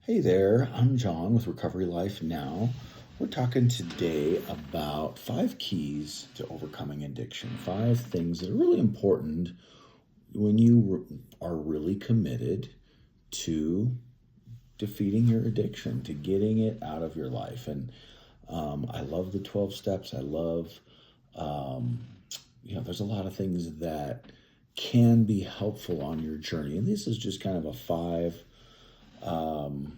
Hey there, I'm John with Recovery Life Now. We're talking today about 5 keys to overcoming addiction. 5 things that are really important when you are really committed to defeating your addiction, to getting it out of your life. And I love the 12 steps. I love, um, there's a lot of things that can be helpful on your journey. And this is just kind of a um,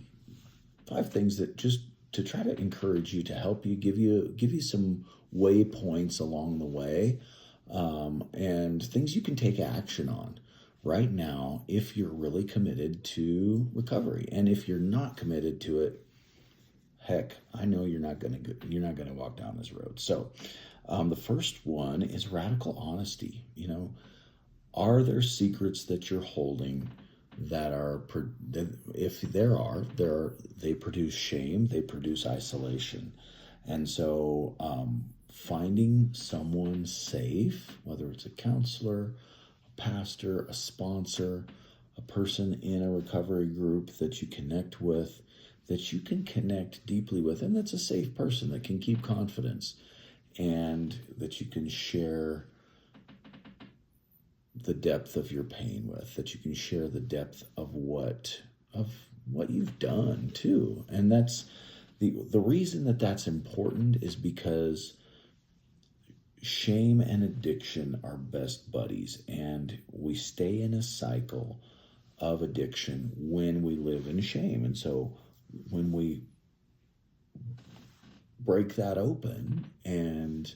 5 things that just to try to encourage you, to help you, give you some waypoints along the way, and things you can take action on right now if you're really committed to recovery. And if you're not committed to it, heck, I know you're not gonna walk down this road. So, the first one is radical honesty. Are there secrets that you're holding that if they produce shame, they produce isolation. And so, finding someone safe, whether it's a counselor, a pastor, a sponsor, a person in a recovery group that you connect with, that you can connect deeply with, and that's a safe person that can keep confidence, and that you can share the depth of your pain with, that you can share the depth of what you've done too. And that's the reason that that's important is because shame and addiction are best buddies, and we stay in a cycle of addiction when we live in shame. And so when we break that open and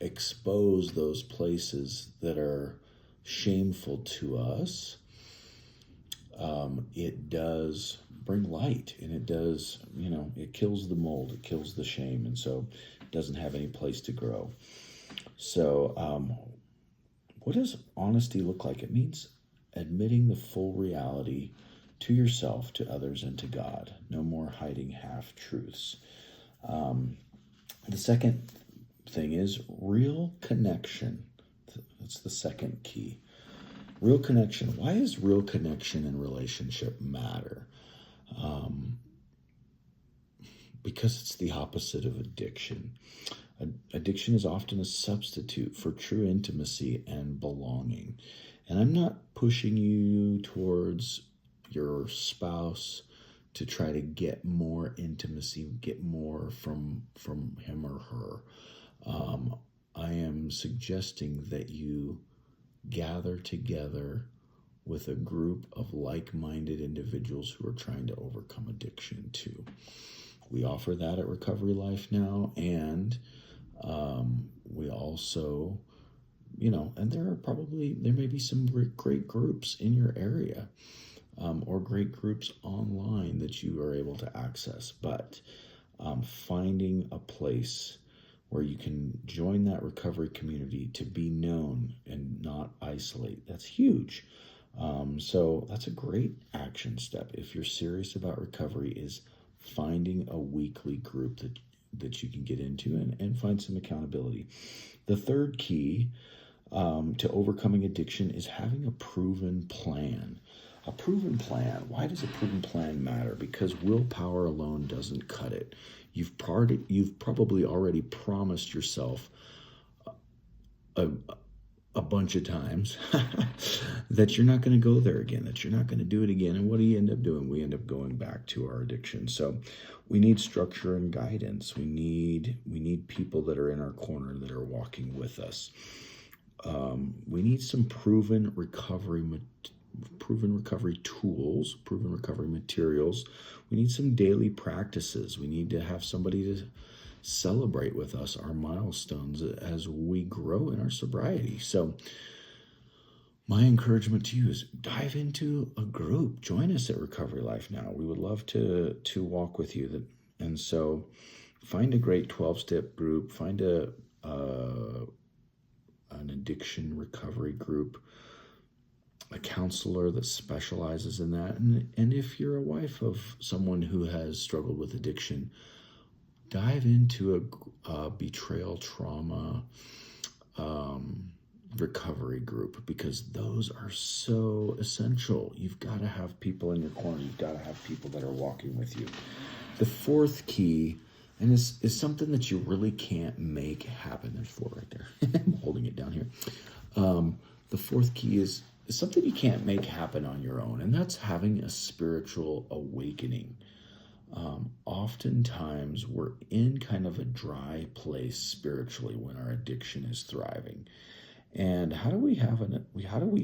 expose those places that are shameful to us, it does bring light, and it kills the mold, it kills the shame, and so it doesn't have any place to grow. So, what does honesty look like? It means admitting the full reality to yourself, to others, and to God. No more hiding half truths. The second thing is real connection. That's the second key. Real connection. Why does real connection and relationship matter? Because it's the opposite of addiction. Addiction is often a substitute for true intimacy and belonging. And I'm not pushing you towards your spouse to try to get more intimacy, get more from him or her. I am suggesting that you gather together with a group of like-minded individuals who are trying to overcome addiction too. We offer that at Recovery Life Now, and we also, and there may be some great groups in your area, or great groups online that you are able to access. But finding a place where you can join that recovery community to be known and not isolate, that's huge. So that's a great action step if you're serious about recovery, is finding a weekly group that you can get into and find some accountability. The third key to overcoming addiction is having a proven plan. A proven plan. Why does a proven plan matter? Because willpower alone doesn't cut it. You've probably already promised yourself a bunch of times that you're not going to go there again, that you're not going to do it again. And what do you end up doing? We end up going back to our addiction. So we need structure and guidance. We need people that are in our corner, that are walking with us. We need some proven recovery tools, proven recovery materials. We need some daily practices. We need to have somebody to celebrate with us our milestones as we grow in our sobriety. So my encouragement to you is dive into a group. Join us at Recovery Life Now. We would love to walk with you. And so find a great 12-step group. Find an addiction recovery group, a counselor that specializes in that. And if you're a wife of someone who has struggled with addiction, dive into a betrayal trauma recovery group, because those are so essential. You've got to have people in your corner. You've got to have people that are walking with you. The fourth key, and is something that you really can't make happen. There's four right there. I'm holding it down here. The fourth key is something you can't make happen on your own, and that's having a spiritual awakening. Oftentimes we're in kind of a dry place spiritually when our addiction is thriving. And how do we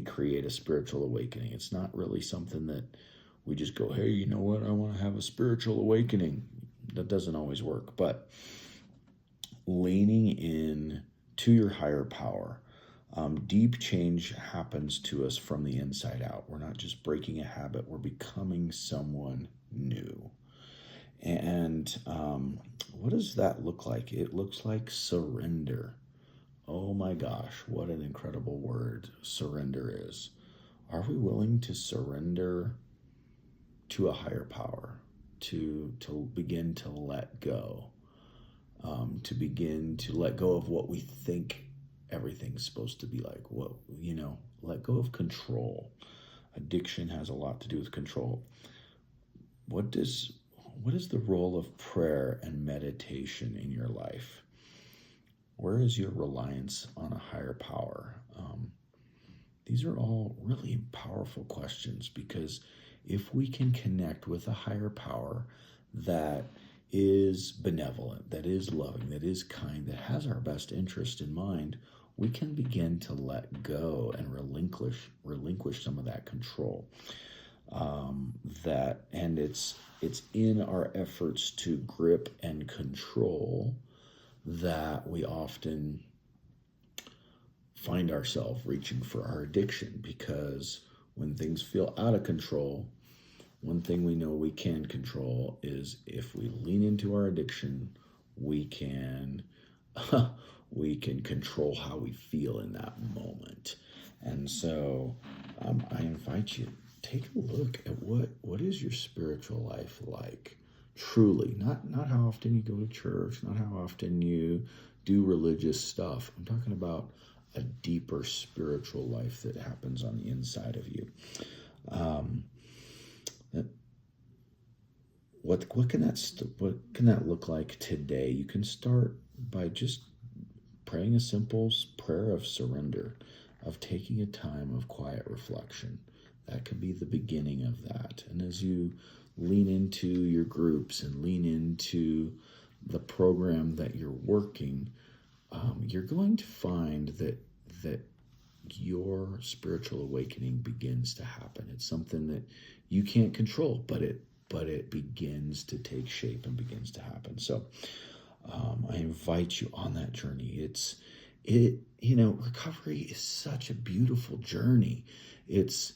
create a spiritual awakening? It's not really something that we just go, hey, you know what? I want to have a spiritual awakening. That doesn't always work. But leaning in to your higher power, deep change happens to us from the inside out. We're not just breaking a habit. We're becoming someone new. And what does that look like? It looks like surrender. Oh my gosh, what an incredible word surrender is. Are we willing to surrender to a higher power, to begin to let go, to begin to let go of what we think everything's supposed to be like? Let go of control. Addiction has a lot to do with control. What is the role of prayer and meditation in your life? Where is your reliance on a higher power? These are all really powerful questions, because if we can connect with a higher power that is benevolent, that is loving, that is kind, that has our best interest in mind, we can begin to let go and relinquish some of that control. It's in our efforts to grip and control that we often find ourselves reaching for our addiction, because when things feel out of control, one thing we know we can control is if we lean into our addiction, we can control how we feel in that moment. And so I invite you, take a look at what is your spiritual life like. Truly, not how often you go to church, not how often you do religious stuff. I'm talking about a deeper spiritual life that happens on the inside of you. What can that look like today? You can start by just praying a simple prayer of surrender, of taking a time of quiet reflection. That could be the beginning of that. And as you lean into your groups and lean into the program that you're working, you're going to find that your spiritual awakening begins to happen. It's something that you can't control, but it begins to take shape and begins to happen. So I invite you on that journey. Recovery is such a beautiful journey. It's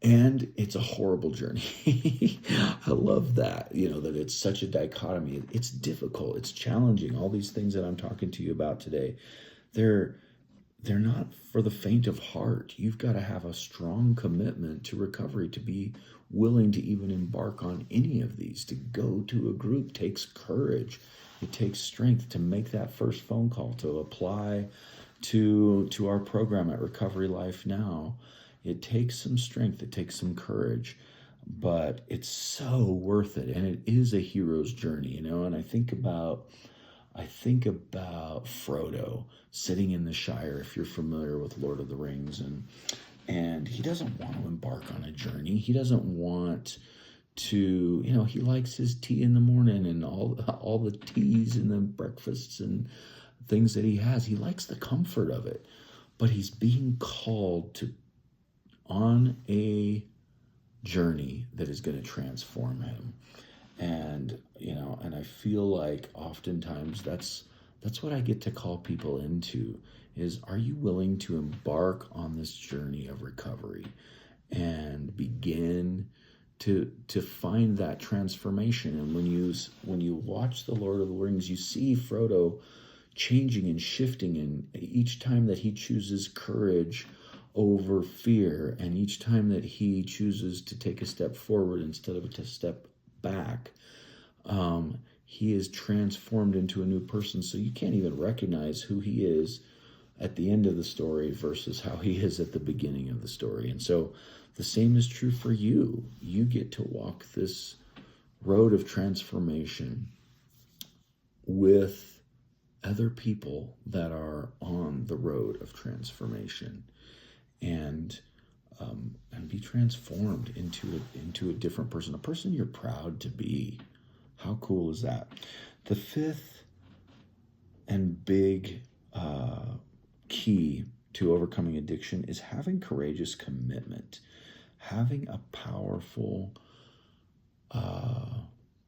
a horrible journey. I love that, that it's such a dichotomy. It's difficult. It's challenging. All these things that I'm talking to you about today, they're not for the faint of heart. You've got to have a strong commitment to recovery to be willing to even embark on any of these. To go to a group takes courage. It takes strength to make that first phone call, to apply to our program at Recovery Life Now. It takes some strength. It takes some courage, but it's so worth it. And it is a hero's journey, and I think about Frodo sitting in the Shire, if you're familiar with Lord of the Rings, and he doesn't want to embark on a journey. He doesn't want to, he likes his tea in the morning and all the teas and the breakfasts and things that he has. He likes the comfort of it, but he's being called on a journey that is going to transform him. And I feel like oftentimes that's what I get to call people into is, are you willing to embark on this journey of recovery and begin to find that transformation? And when you watch The Lord of the Rings, you see Frodo changing and shifting, and each time that he chooses courage over fear, and each time that he chooses to take a step forward instead of a step back, he is transformed into a new person. So you can't even recognize who he is at the end of the story versus how he is at the beginning of the story. And so the same is true for you. You get to walk this road of transformation with other people that are on the road of transformation, and be transformed into a different person, a person you're proud to be. How cool is that? The fifth and big key to overcoming addiction is having courageous commitment, having a powerful,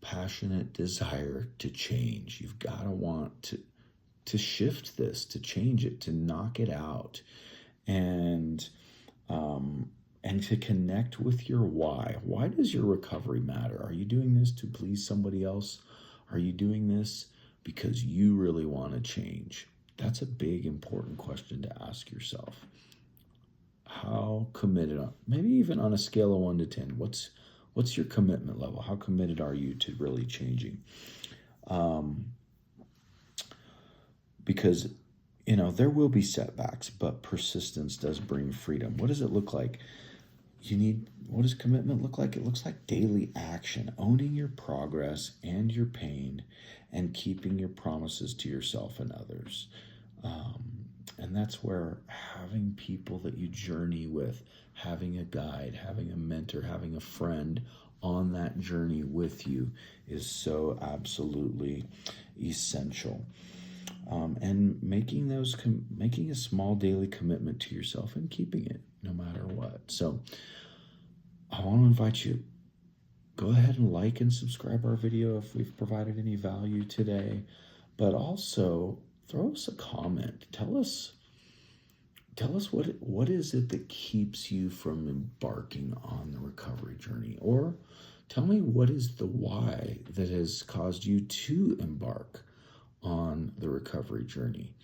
passionate desire to change. You've got to want to shift this, to change it, to knock it out, and to connect with your why. Why does your recovery matter? Are you doing this to please somebody else? Are you doing this because you really want to change? That's a big, important question to ask yourself. How committed, maybe even on a scale of 1 to 10, what's your commitment level? How committed are you to really changing? Because, there will be setbacks, but persistence does bring freedom. What does it look like? What does commitment look like? It looks like daily action, owning your progress and your pain, and keeping your promises to yourself and others. And that's where having people that you journey with, having a guide, having a mentor, having a friend on that journey with you is so absolutely essential. And making a small daily commitment to yourself and keeping it no matter what. So I want to invite you, go ahead and like and subscribe our video if we've provided any value today, but also throw us a comment. Tell us what is it that keeps you from embarking on the recovery journey, or tell me what is the why that has caused you to embark on the recovery journey.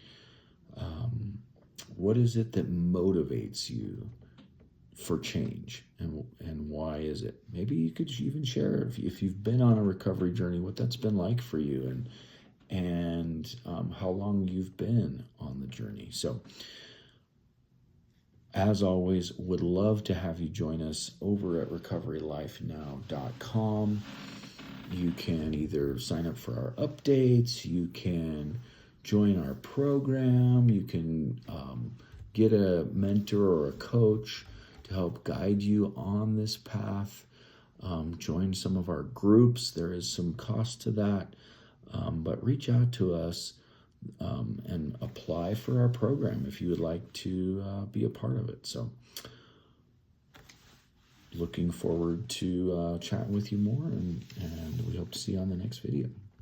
What is it that motivates you for change, and why is it? Maybe you could even share if you've been on a recovery journey, what that's been like for you, and how long you've been on the journey. So as always, would love to have you join us over at recoverylifenow.com. You can either sign up for our updates, you can join our program, you can get a mentor or a coach to help guide you on this path. Join some of our groups. There is some cost to that, but reach out to us and apply for our program if you would like to be a part of it. So looking forward to chatting with you more, and we hope to see you on the next video.